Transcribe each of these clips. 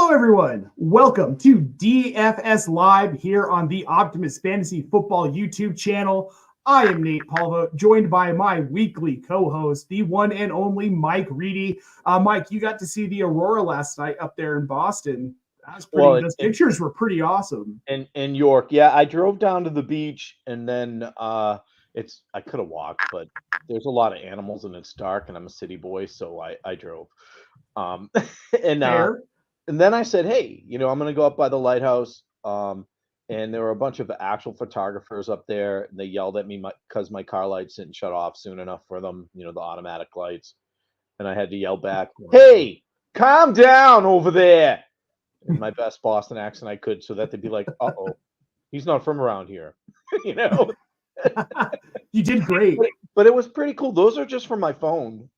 Hello, everyone. Welcome to DFS Live here on the Optimus Fantasy Football YouTube channel. I am Nate Polvogt, joined by my weekly co-host, the one and only Mike Reedy. Mike, you got to see the Aurora last night up there in Boston. Those pictures were pretty awesome. In York, yeah, I drove down to the beach, and then I could have walked, but there's a lot of animals and it's dark, and I'm a city boy, so I drove. And then I said, hey, I'm going to go up by the lighthouse. And there were a bunch of actual photographers up there, and they yelled at me because my car lights didn't shut off soon enough for them, the automatic lights. And I had to yell back, hey, calm down over there, in my best Boston accent I could, so that they'd be like, uh-oh, he's not from around here, You did great. But it was pretty cool. Those are just from my phone.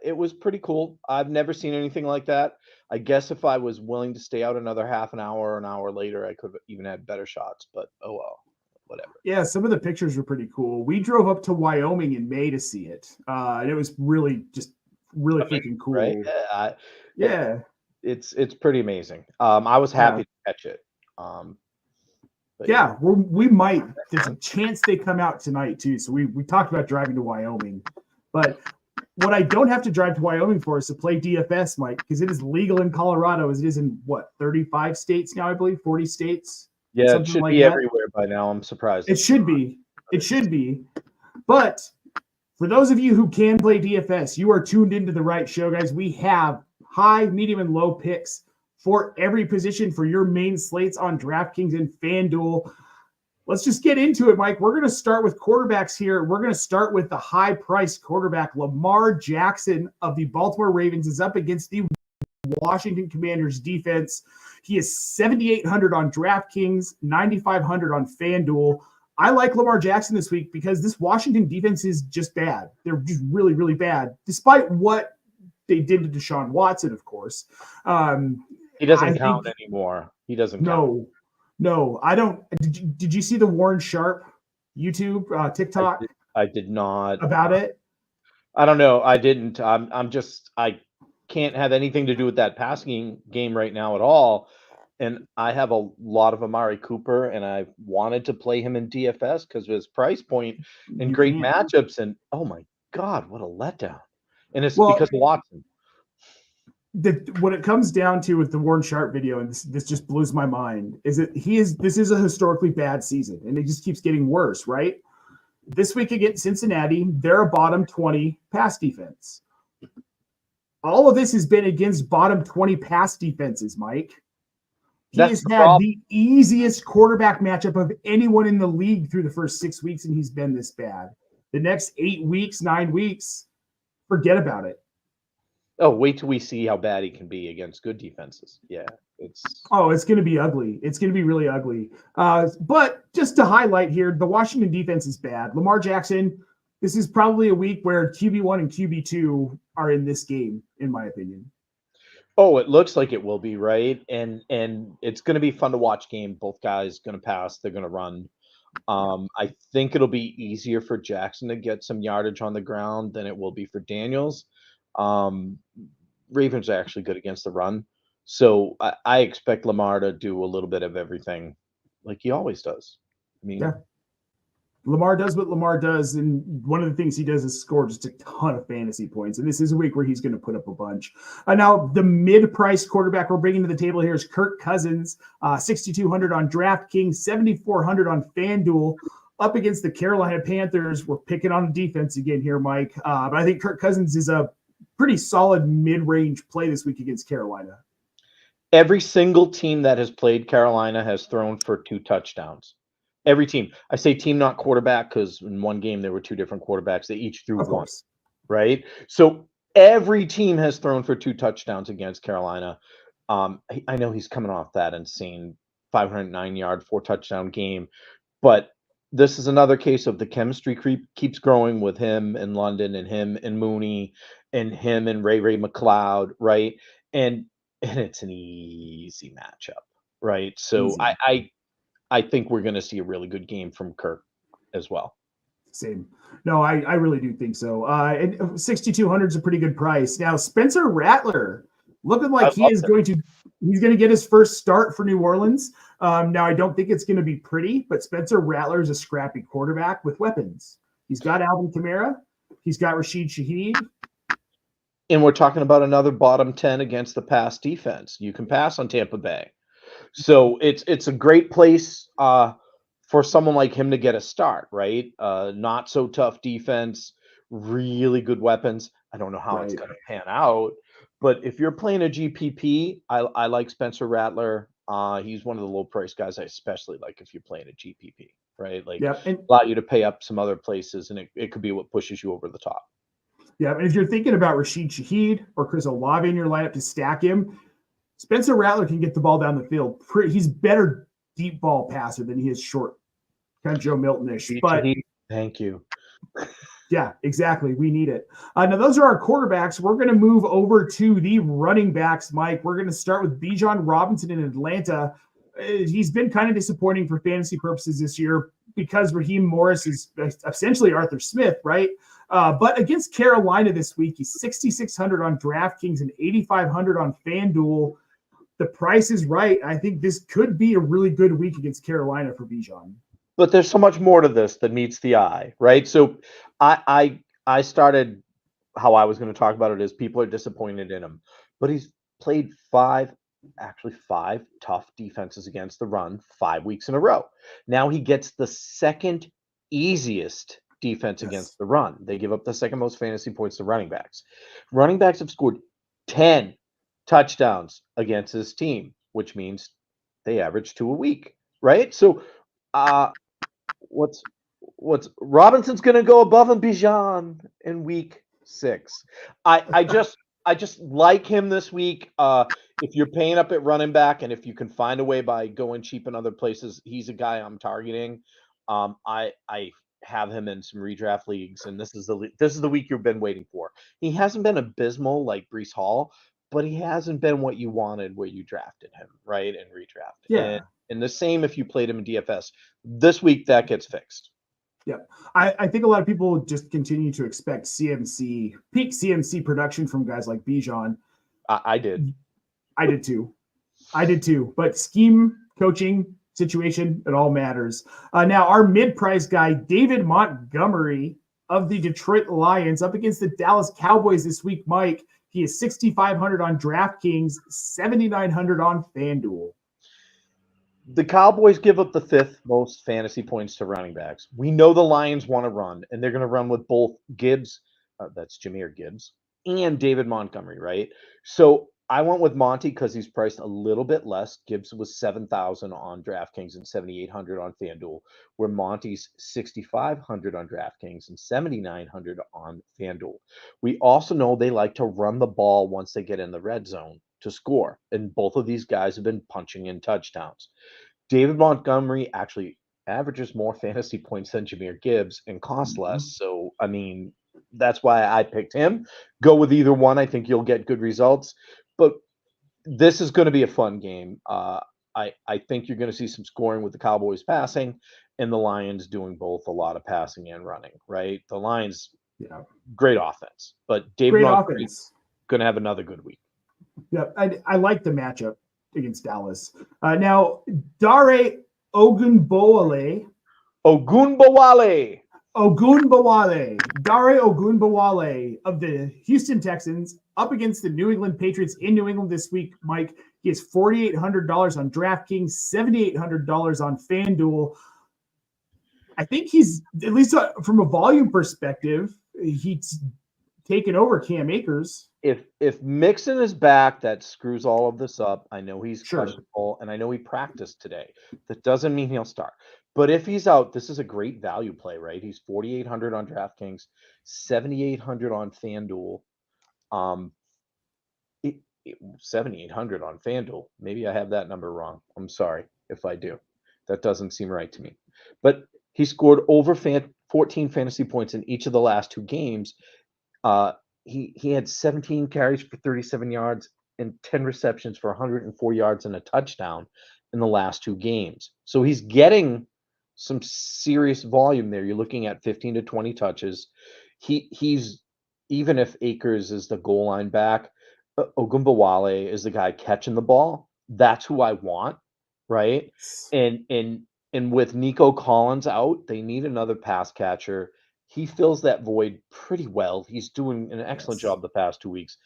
It was pretty cool. I've never seen anything like that. I guess if I was willing to stay out another half an hour or an hour later, I could have even had better shots, but oh well, whatever. Yeah, some of the pictures were pretty cool. We drove up to Wyoming in May to see it. And it was really freaking cool. Right? Yeah. It's pretty amazing. I was happy to catch it. Yeah, we might. There's a chance they come out tonight too. So we talked about driving to Wyoming, but what I don't have to drive to Wyoming for is to play DFS, Mike, because it is legal in Colorado as it is in 35 states now, I believe, 40 states. Yeah, it should be everywhere by now. I'm surprised. It should be. It should be. But for those of you who can play DFS, you are tuned into the right show, guys. We have high, medium, and low picks for every position for your main slates on DraftKings and FanDuel. Let's just get into it, Mike. We're going to start with quarterbacks here. We're going to start with the high-priced quarterback. Lamar Jackson of the Baltimore Ravens is up against the Washington Commanders defense. He is 7,800 on DraftKings, 9,500 on FanDuel. I like Lamar Jackson this week because this Washington defense is just bad. They're just really, really bad, despite what they did to Deshaun Watson, of course. He doesn't count anymore. He doesn't count. No, I don't. Did you see the Warren Sharp YouTube, TikTok? I did not. About it? I don't know. I didn't. I can't have anything to do with that passing game right now at all. And I have a lot of Amari Cooper, and I wanted to play him in DFS because of his price point and great matchups. And oh my God, what a letdown! And it's because of Watson. What it comes down to with the Warren Sharp video, and this just blows my mind, is that this is a historically bad season, and it just keeps getting worse, right? This week against Cincinnati, they're a bottom 20 pass defense. All of this has been against bottom 20 pass defenses, Mike. He has had the easiest quarterback matchup of anyone in the league through the first 6 weeks, and he's been this bad. The next 8 weeks, 9 weeks, forget about it. Oh, wait till we see how bad he can be against good defenses. Yeah, it's going to be ugly. It's going to be really ugly. But just to highlight here, the Washington defense is bad. Lamar Jackson, this is probably a week where QB1 and QB2 are in this game, in my opinion. Oh, it looks like it will be, right? And it's going to be fun to watch game. Both guys going to pass. They're going to run. I think it'll be easier for Jackson to get some yardage on the ground than it will be for Daniels. Ravens are actually good against the run, so I expect Lamar to do a little bit of everything like he always does. Lamar does what Lamar does, and one of the things he does is score just a ton of fantasy points, and this is a week where he's going to put up a bunch. Now, the mid-priced quarterback we're bringing to the table here is Kirk Cousins, 6,200 on DraftKings, 7,400 on FanDuel, up against the Carolina Panthers. We're picking on the defense again here, Mike, but I think Kirk Cousins is a pretty solid mid-range play this week against Carolina. Every single team that has played Carolina has thrown for 2 touchdowns. Every team. I say team, not quarterback, because in one game there were 2 different quarterbacks. They each threw one, right? So every team has thrown for 2 touchdowns against Carolina. I know he's coming off that insane 509-yard, 4-touchdown game, but this is another case of the chemistry keeps growing with him and London and him and Mooney and him and Ray McLeod, right? And it's an easy matchup, right? So I think we're going to see a really good game from Kirk as well. Same. No, I really do think so. And 6,200 is a pretty good price. Now, Spencer Rattler looking like he's going to get his first start for New Orleans. Now, I don't think it's going to be pretty, but Spencer Rattler is a scrappy quarterback with weapons. He's got Alvin Kamara. He's got Rashid Shaheed. And we're talking about another bottom 10 against the pass defense. You can pass on Tampa Bay. So it's a great place for someone like him to get a start, right? Not so tough defense, really good weapons. I don't know how it's going to pan out, but if you're playing a GPP, I like Spencer Rattler. He's one of the low price guys I especially like if you're playing a GPP, right? Like allow you to pay up some other places, and it could be what pushes you over the top. Yeah, and if you're thinking about Rashid Shaheed or Chris Olave in your lineup to stack him, Spencer Rattler can get the ball down the field. He's better deep ball passer than he is short, kind of Joe Milton-ish. But thank you. Yeah, exactly. We need it. Now, those are our quarterbacks. We're going to move over to the running backs, Mike. We're going to start with Bijan Robinson in Atlanta. He's been kind of disappointing for fantasy purposes this year because Raheem Morris is essentially Arthur Smith, right? But against Carolina this week, he's 6,600 on DraftKings and 8,500 on FanDuel. The price is right. I think this could be a really good week against Carolina for Bijan. But there's so much more to this that meets the eye, right? So I started how I was going to talk about it is people are disappointed in him, but he's played five tough defenses against the run 5 weeks in a row. Now he gets the second easiest defense against the run. They give up the second most fantasy points to running backs. Running backs have scored 10 touchdowns against this team, which means they average 2 a week, right? So what's Robinson's going to go above and Bijan in week 6. I just like him this week. If you're paying up at running back and if you can find a way by going cheap in other places, he's a guy I'm targeting. I have him in some redraft leagues, and this is the week you've been waiting for. He hasn't been abysmal like Breece Hall, but he hasn't been what you wanted where you drafted him, right? And redrafted. Yeah. And the same if you played him in DFS. This week, that gets fixed. Yeah. I think a lot of people just continue to expect peak CMC production from guys like Bijan. I did. I did too. But scheme, coaching, situation, it all matters. Now, our mid-price guy, David Montgomery of the Detroit Lions, up against the Dallas Cowboys this week, Mike. He is 6,500 on DraftKings, 7,900 on FanDuel. The Cowboys give up the 5th most fantasy points to running backs. We know the Lions want to run, and they're going to run with both Gibbs, that's Jahmyr Gibbs, and David Montgomery, right? So I went with Monty because he's priced a little bit less. Gibbs was 7,000 on DraftKings and 7,800 on FanDuel, where Monty's 6,500 on DraftKings and 7,900 on FanDuel. We also know they like to run the ball once they get in the red zone to score, and both of these guys have been punching in touchdowns. David Montgomery actually averages more fantasy points than Jahmyr Gibbs and costs less. So, I mean, that's why I picked him. Go with either one. I think you'll get good results. But this is going to be a fun game. I think you're going to see some scoring with the Cowboys passing and the Lions doing both a lot of passing and running, right? The Lions, great offense. But David Montgomery's going to have another good week. Yeah, I like the matchup against Dallas. Now, Dare Ogunbowale of the Houston Texans up against the New England Patriots in New England this week, Mike. He has $4,800 on DraftKings, $7,800 on FanDuel. I think he's, at least from a volume perspective, he's taken over Cam Akers. If Mixon is back, that screws all of this up. I know he's questionable, and I know he practiced today. That doesn't mean he'll start. But if he's out, this is a great value play, right? He's 4,800 on DraftKings, 7,800 on FanDuel, 7,800 on FanDuel. Maybe I have that number wrong. I'm sorry if I do. That doesn't seem right to me. But he scored over 14 fantasy points in each of the last 2 games. He had 17 carries for 37 yards and 10 receptions for 104 yards and a touchdown in the last 2 games. So he's getting some serious volume there. You're looking at 15 to 20 touches. He's even if Akers is the goal line back, Ogunbowale is the guy catching the ball. That's who I want, right? And with Nico Collins out, they need another pass catcher. He fills that void pretty well. He's doing an excellent job the past 2 weeks.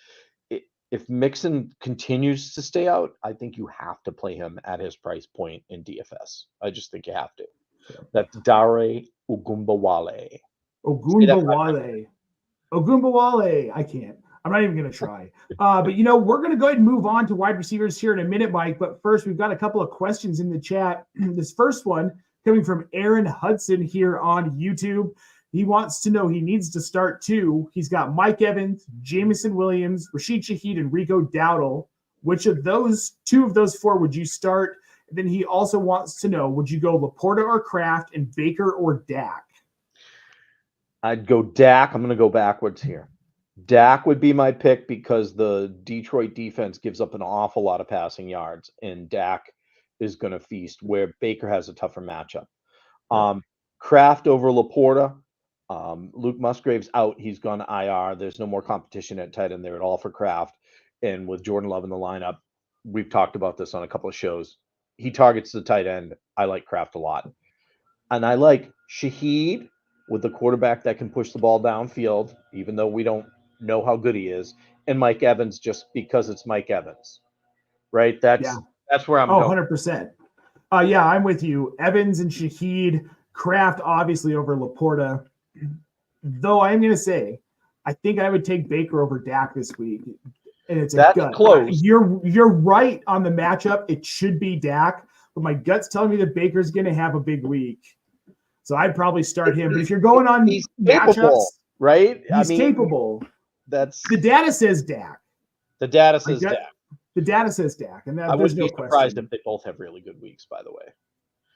If Mixon continues to stay out, I think you have to play him at his price point in DFS. I just think you have to. Yeah. That's Dare Ogunbowale. Ogunbowale. I can't. I'm not even going to try. But, we're going to go ahead and move on to wide receivers here in a minute, Mike. But first, we've got a couple of questions in the chat. This first one coming from Aaron Hudson here on YouTube. He wants to know he needs to start 2. He's got Mike Evans, Jameson Williams, Rashid Shaheed, and Rico Dowdle. Which of those 2 of those 4 would you start? And then he also wants to know, would you go Laporta or Kraft and Baker or Dak? I'd go Dak. I'm going to go backwards here. Dak would be my pick because the Detroit defense gives up an awful lot of passing yards, and Dak is going to feast where Baker has a tougher matchup. Kraft over Laporta. Luke Musgrave's out. He's gone to IR. There's no more competition at tight end there at all for Kraft. And with Jordan Love in the lineup, we've talked about this on a couple of shows. He targets the tight end. I like Kraft a lot. And I like Shaheed with the quarterback that can push the ball downfield, even though we don't know how good he is. And Mike Evans just because it's Mike Evans. Right? That's where I'm going. 100%. I'm with you. Evans and Shaheed, Kraft obviously over Laporta. Though I'm going to say, I think I would take Baker over Dak this week. And it's close. You're right on the matchup. It should be Dak, but my gut's telling me that Baker's going to have a big week. So I'd probably start him. But if you're going on matchups, right? He's capable. That's the data says Dak. The data says Dak. The data says Dak, and I wouldn't be surprised if they both have really good weeks. By the way,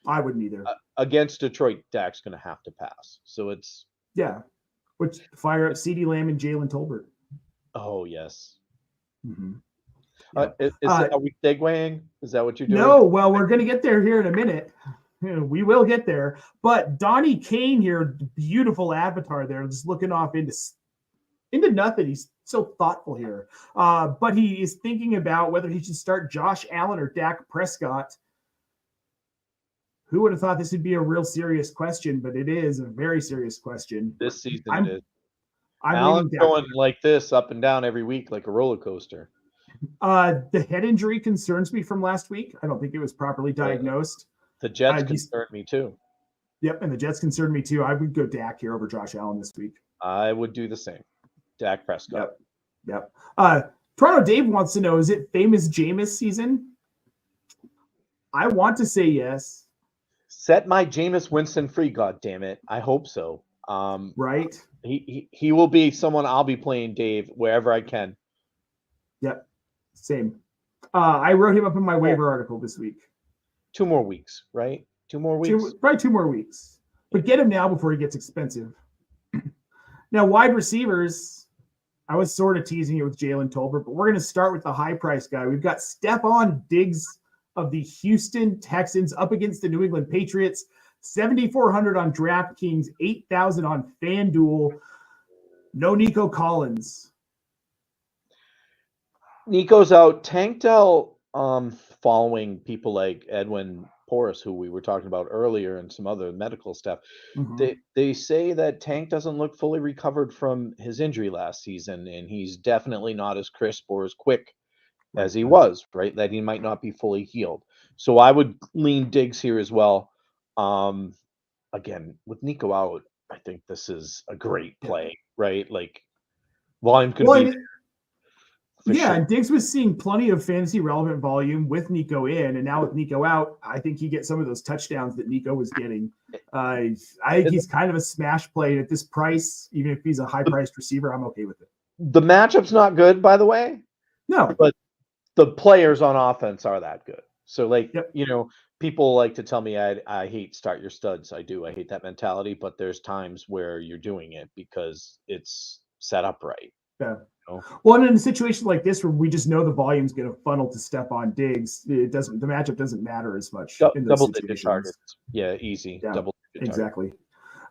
I wouldn't either. Against Detroit, Dak's going to have to pass. So it's which fire up CeeDee Lamb and Jalen Tolbert. Oh yes. Mm-hmm. Are we segueing? Is that what you're doing? No. Well, we're going to get there here in a minute. We will get there. But Donnie Kane here, beautiful avatar there, just looking off into nothing. He's so thoughtful here. But he is thinking about whether he should start Josh Allen or Dak Prescott. Who would have thought this would be a real serious question? But it is a very serious question. This season it is. I'm going like this up and down every week like a roller coaster. The head injury concerns me from last week. I don't think it was properly diagnosed. The Jets concerned me too. Yep, and the Jets concerned me too. I would go Dak here over Josh Allen this week. I would do the same. Dak Prescott. Yep. Toronto Dave wants to know, is it famous Jameis season? I want to say yes. Set my Jameis Winston free, goddammit. I hope so. Right. He will be someone I'll be playing, Dave, wherever I can. Yep. Same. I wrote him up in my waiver article this week. 2 more weeks, right? 2 more weeks? Probably 2 more weeks. But get him now before he gets expensive. Now, wide receivers, I was sort of teasing you with Jalen Tolbert, but we're going to start with the high-price guy. We've got Stephon Diggs of the Houston Texans up against the New England Patriots. 7,400 on DraftKings, 8,000 on FanDuel. No Nico Collins. Nico's out. Tank Dell, following people like Edwin Porras, who we were talking about earlier, and some other medical stuff. Mm-hmm. They say that Tank doesn't look fully recovered from his injury last season, and he's definitely not as crisp or as quick as he was, right? That he might not be fully healed. So I would lean Diggs here as well. Again, with Nico out, I think this is a great play, right? Like, volume could be sure. And Diggs was seeing plenty of fantasy relevant volume with Nico in, and now with Nico out, I think he gets some of those touchdowns that Nico was getting. I think he's kind of a smash play at this price. Even if he's a high-priced receiver, I'm okay with it. The matchup's not good, by the way. No. But the players on offense are that good. So, like, people like to tell me I hate start your studs. I do. I hate that mentality, but there's times where you're doing it because it's set up right. Yeah. Well, and in a situation like this where we just know the volume's going to funnel to Stephon Diggs, the matchup doesn't matter as much. Double-digit targets. Yeah, easy. Yeah, double-digit exactly.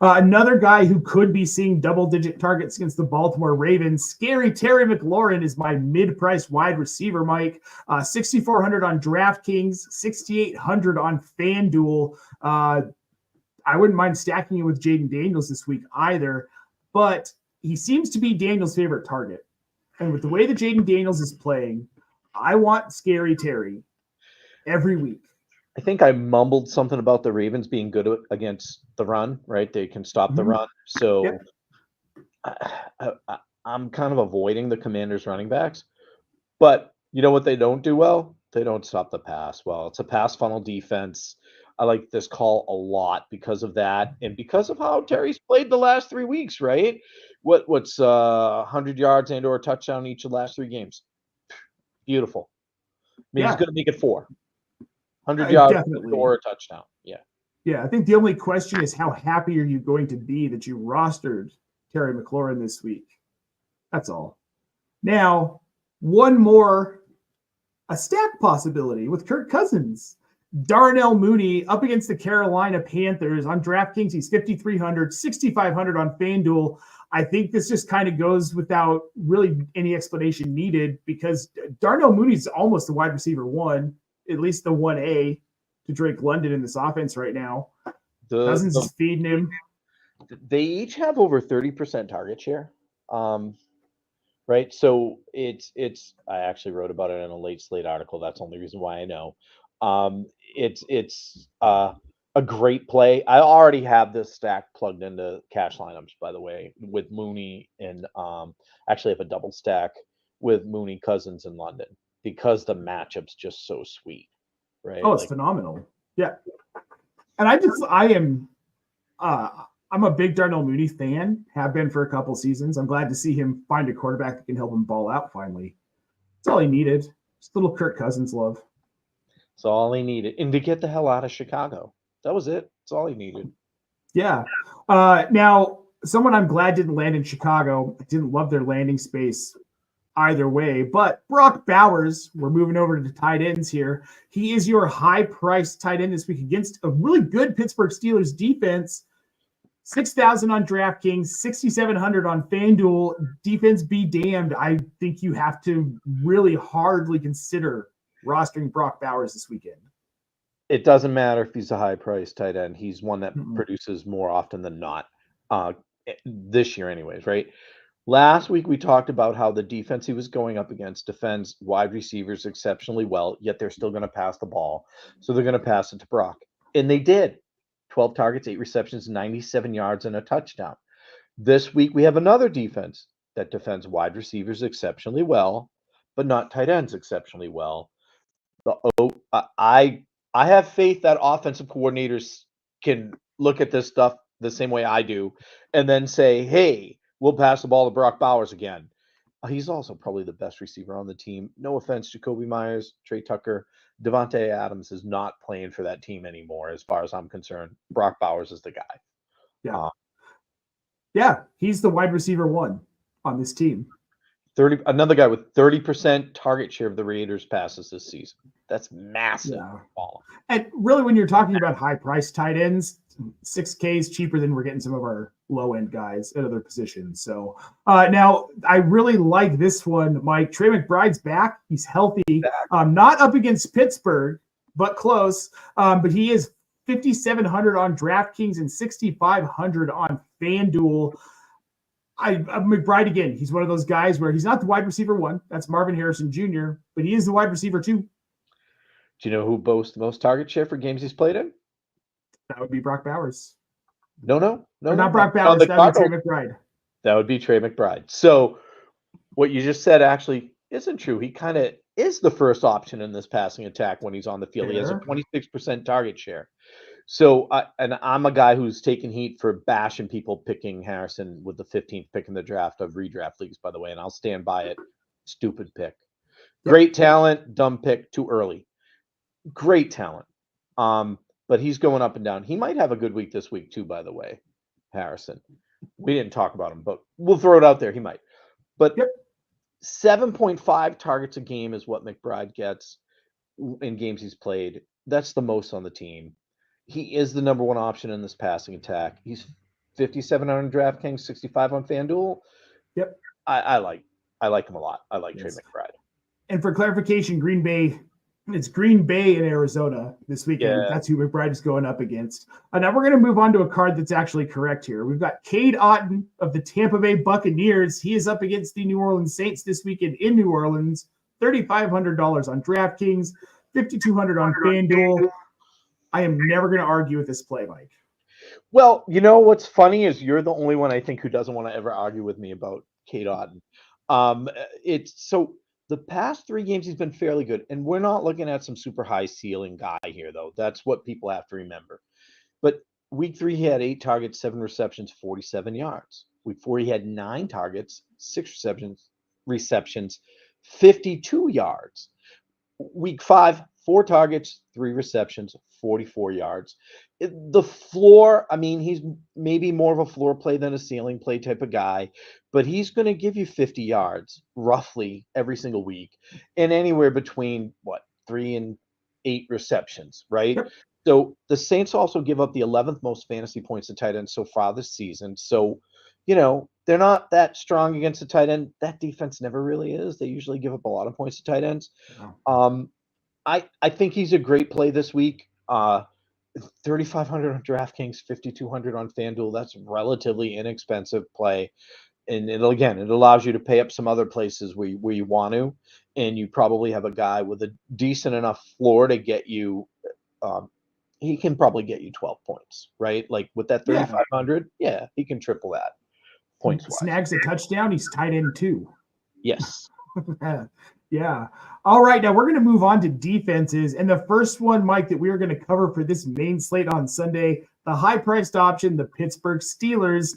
Another guy who could be seeing double-digit targets against the Baltimore Ravens, scary Terry McLaurin is my mid-price wide receiver, Mike. 6,400 on DraftKings, 6,800 on FanDuel. I wouldn't mind stacking it with Jaden Daniels this week either, but he seems to be Daniels' favorite target. And with the way that Jaden Daniels is playing, I want scary Terry every week. I think I mumbled something about the Ravens being good against the run, right? They can stop the run. So yep. I'm kind of avoiding the Commanders running backs. But you know what they don't do well? They don't stop the pass well. It's a pass funnel defense. I like this call a lot because of that and because of how Terry's played the last 3 weeks, right? What's 100 yards and or a touchdown each of the last 3 games? Beautiful. I mean, he's going to make it 4. 100 yards definitely. Or a touchdown. Yeah. Yeah, I think the only question is how happy are you going to be that you rostered Terry McLaurin this week? That's all. Now, one more, a stack possibility with Kirk Cousins. Darnell Mooney up against the Carolina Panthers on DraftKings. He's 5,300, 6,500 on FanDuel. I think this just kind of goes without really any explanation needed because Darnell Mooney's almost the wide receiver 1. At least the 1A to Drake London in this offense right now. Cousins is feeding him. They each have over 30% target share. Right. So it's I actually wrote about it in a late slate article. That's the only reason why I know. It's a great play. I already have this stack plugged into cash lineups, by the way, with Mooney and actually have a double stack with Mooney, Cousins, and London. Because the matchup's just so sweet, right? Oh, it's phenomenal. Yeah. And I'm a big Darnell Mooney fan, have been for a couple seasons. I'm glad to see him find a quarterback that can help him ball out finally. That's all he needed. Just a little Kirk Cousins love. That's all he needed. And to get the hell out of Chicago. That was it. That's all he needed. Yeah. Now, someone I'm glad didn't land in Chicago. I didn't love their landing space either way, but Brock Bowers, we're moving over to the tight ends here. He is your high-priced tight end this week against a really good Pittsburgh Steelers defense. 6,000 on DraftKings, 6,700 on FanDuel. Defense be damned. I think you have to really hardly consider rostering Brock Bowers this weekend. It doesn't matter if he's a high-priced tight end. He's one that produces more often than not this year anyways, right? Last week, we talked about how the defense he was going up against defends wide receivers exceptionally well, yet they're still going to pass the ball. So they're going to pass it to Brock. And they did. 12 targets, 8 receptions, 97 yards, and a touchdown. This week, we have another defense that defends wide receivers exceptionally well, but not tight ends exceptionally well. I have faith that offensive coordinators can look at this stuff the same way I do and then say, hey, we'll pass the ball to Brock Bowers again. He's also probably the best receiver on the team. No offense, Jacoby Myers, Trey Tucker. Devontae Adams is not playing for that team anymore, as far as I'm concerned. Brock Bowers is the guy. Yeah. Yeah, he's the wide receiver 1 on this team. Another guy with 30% target share of the Raiders passes this season. That's massive. Yeah. And really, when you're talking about high-priced tight ends, $6K is cheaper than we're getting some of our low-end guys at other positions. So now I really like this one, Mike. Trey McBride's back. He's healthy. Not up against Pittsburgh, but close. But he is 5,700 on DraftKings and 6,500 on FanDuel. McBride, again, he's one of those guys where he's not the wide receiver 1. That's Marvin Harrison Jr., but he is the wide receiver 2. Do you know who boasts the most target share for games he's played in? That would be Brock Bowers. No. Not Brock Bowers. That would be Trey McBride. That would be Trey McBride. So what you just said actually isn't true. He kind of is the first option in this passing attack when he's on the field. He has a 26% target share. So, and I'm a guy who's taking heat for bashing people picking Harrison with the 15th pick in the draft of redraft leagues, by the way, and I'll stand by it. Stupid pick. Great talent, dumb pick, too early. Great talent. But he's going up and down. He might have a good week this week too, by the way, Harrison. We didn't talk about him, but we'll throw it out there. He might. But 7.5 targets a game is what McBride gets in games he's played. That's the most on the team. He is the number 1 option in this passing attack. He's 5,700 DraftKings, 65 on FanDuel. Yep. I like him a lot. I like Trey McBride. And for clarification, Green Bay, it's Green Bay in Arizona this weekend. Yeah. That's who McBride is going up against. Now we're going to move on to a card that's actually correct here. We've got Cade Otton of the Tampa Bay Buccaneers. He is up against the New Orleans Saints this weekend in New Orleans. $3,500 on DraftKings, $5,200 on FanDuel. I am never going to argue with this play, Mike. Well, you know what's funny is you're the only one I think who doesn't want to ever argue with me about Cade Otton. It's so the past 3 games he's been fairly good, and we're not looking at some super high ceiling guy here, though. That's what people have to remember. But week 3 he had 8 targets, 7 receptions, 47 yards. Week 4 he had 9 targets, 6 receptions, 52 yards. Week 5, 4 targets, 3 receptions, 44 yards. The floor, I mean, he's maybe more of a floor play than a ceiling play type of guy, but he's going to give you 50 yards roughly every single week and anywhere between 3 and 8 receptions, right? Yep. So the Saints also give up the 11th most fantasy points to tight ends so far this season. So, you know, they're not that strong against the tight end. That defense never really is. They usually give up a lot of points to tight ends. Wow. I think he's a great play this week. 3,500 on DraftKings, 5,200 on FanDuel. That's relatively inexpensive play, and it allows you to pay up some other places where you want to, and you probably have a guy with a decent enough floor to get you. He can probably get you 12 points, right? Like with that 3,500, he can triple that points. Snags a touchdown. He's tight end 2. Yes. Yeah. All right. Now we're going to move on to defenses. And the first one, Mike, that we are going to cover for this main slate on Sunday, the high-priced option, the Pittsburgh Steelers,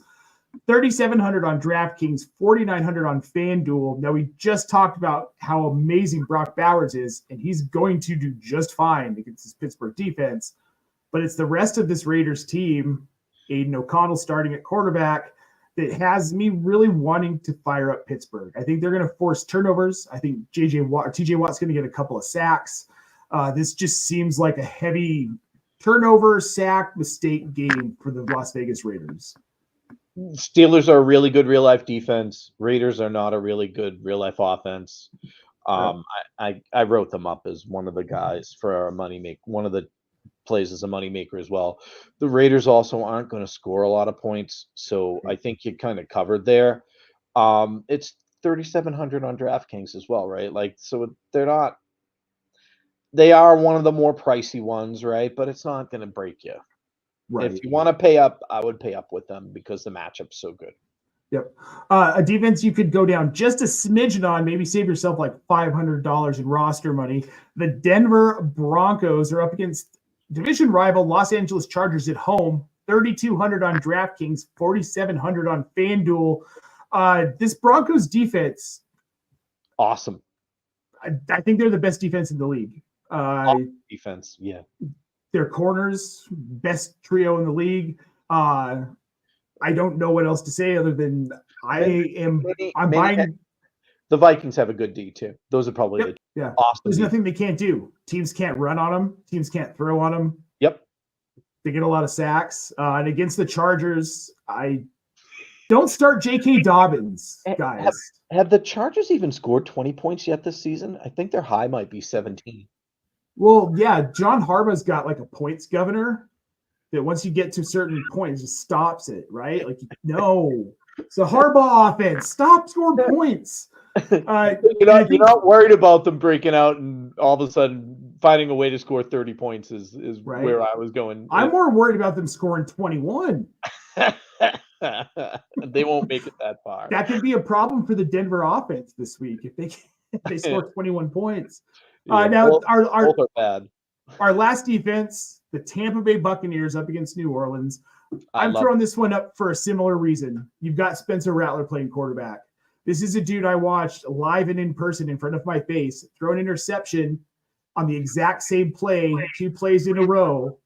$3,700 on DraftKings, $4,900 on FanDuel. Now we just talked about how amazing Brock Bowers is, and he's going to do just fine against this Pittsburgh defense. But it's the rest of this Raiders team, Aiden O'Connell starting at quarterback, that has me really wanting to fire up Pittsburgh. I think they're going to force turnovers. I think TJ Watt's going to get a couple of sacks. This just seems like a heavy turnover, sack, mistake game for the Las Vegas Raiders. Steelers are a really good real-life defense. Raiders are not a really good real-life offense. I wrote them up as one of the guys for our money make. One of the plays as a moneymaker as well. The Raiders also aren't going to score a lot of points, so I think you kind of covered there. It's 3,700 on DraftKings as well, right? Like, so they are one of the more pricey ones, right? But it's not going to break you. Right. If you want to pay up, I would pay up with them because the matchup's so good. Yep. A defense you could go down just a smidgen on, maybe save yourself like $500 in roster money. The Denver Broncos are up against division rival Los Angeles Chargers at home, $3,200 on DraftKings, $4,700 on FanDuel. This Broncos defense, awesome. I think they're the best defense in the league. Defense, yeah. Their corners, best trio in the league. I don't know what else to say other than I'm buying. The Vikings have a good D too. Those are probably awesome. There's nothing they can't do. Teams can't run on them. Teams can't throw on them. Yep. They get a lot of sacks. And against the Chargers, I don't start J.K. Dobbins, guys. Have the Chargers even scored 20 points yet this season? I think their high might be 17. Well, yeah, John Harbaugh's got like a points governor that once you get to certain points, just stops it, right? Like, no. It's a Harbaugh offense. Stop scoring points. You're not worried about them breaking out and all of a sudden finding a way to score 30 points is right. Where I was going. I'm more worried about them scoring 21. They won't make it that far. That could be a problem for the Denver offense this week if they score 21 points. Now both are bad. Our last defense, the Tampa Bay Buccaneers up against New Orleans. I'm throwing this one up for a similar reason. You've got Spencer Rattler playing quarterback. This is a dude I watched live and in person in front of my face, throw an interception on the exact same play, 2 plays in a row,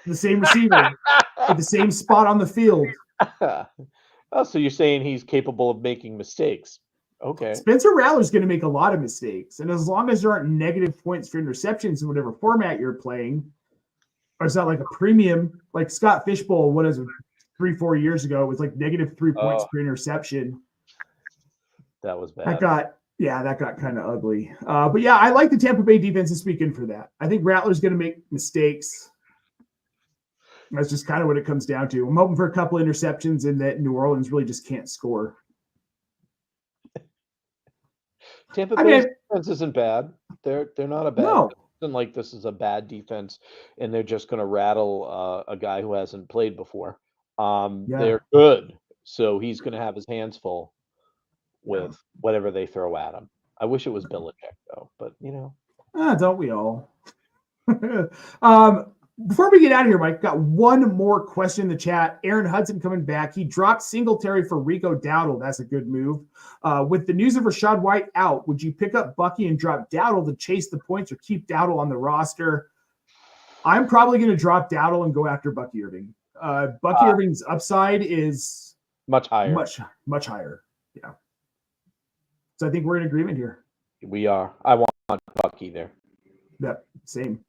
the same receiver at the same spot on the field. Oh, so you're saying he's capable of making mistakes. Okay. Spencer Rattler's going to make a lot of mistakes. And as long as there aren't negative points for interceptions in whatever format you're playing, or it's not like a premium, like Scott Fishbowl, what is it, 3-4 years ago. It was like negative 3 points per interception. That was bad. That got kind of ugly. But yeah, I like the Tampa Bay defense this weekend for that. I think Rattler's going to make mistakes. That's just kind of what it comes down to. I'm hoping for a couple interceptions and that New Orleans really just can't score. Tampa Bay's defense isn't bad. They're not a bad. No. It isn't like this is a bad defense and they're just going to rattle a guy who hasn't played before. They're good, so he's going to have his hands full with whatever they throw at him. I wish it was Belichick though, but don't we all? Before we get out of here, Mike, got one more question in the chat. Aaron Hudson coming back. He dropped Singletary for Rico Dowdle. That's a good move. With the news of Rachaad White out, would you pick up Bucky and drop Dowdle to chase the points or keep Dowdle on the roster? I'm probably going to drop Dowdle and go after Bucky Irving. Bucky Irving's upside is much higher. Much higher. Yeah. So I think we're in agreement here. We are. I want Bucky there. Yep, same.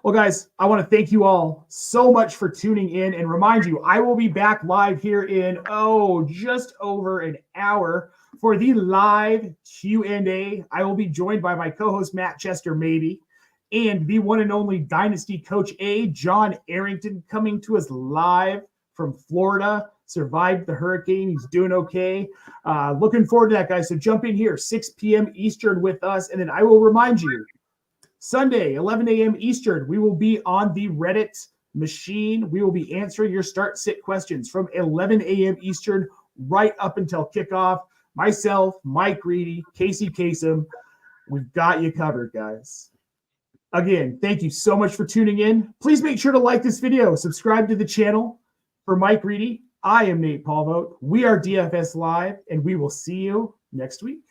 Well, guys, I want to thank you all so much for tuning in and remind you, I will be back live here in, just over an hour for the live Q&A. I will be joined by my co-host, Matt Chester, maybe, and the one and only Dynasty Coach A, John Arrington, coming to us live from Florida. Survived the hurricane. He's doing okay. Looking forward to that, guys. So jump in here, 6 p.m. Eastern with us, and then I will remind you, Sunday, 11 a.m. Eastern, we will be on the Reddit machine. We will be answering your start-sit questions from 11 a.m. Eastern right up until kickoff. Myself, Mike Reedy, Casey Kasem, we've got you covered, guys. Again, thank you so much for tuning in. Please make sure to like this video, subscribe to the channel. For Mike Reedy, I am Nate Polvogt. We are DFS Live, and we will see you next week.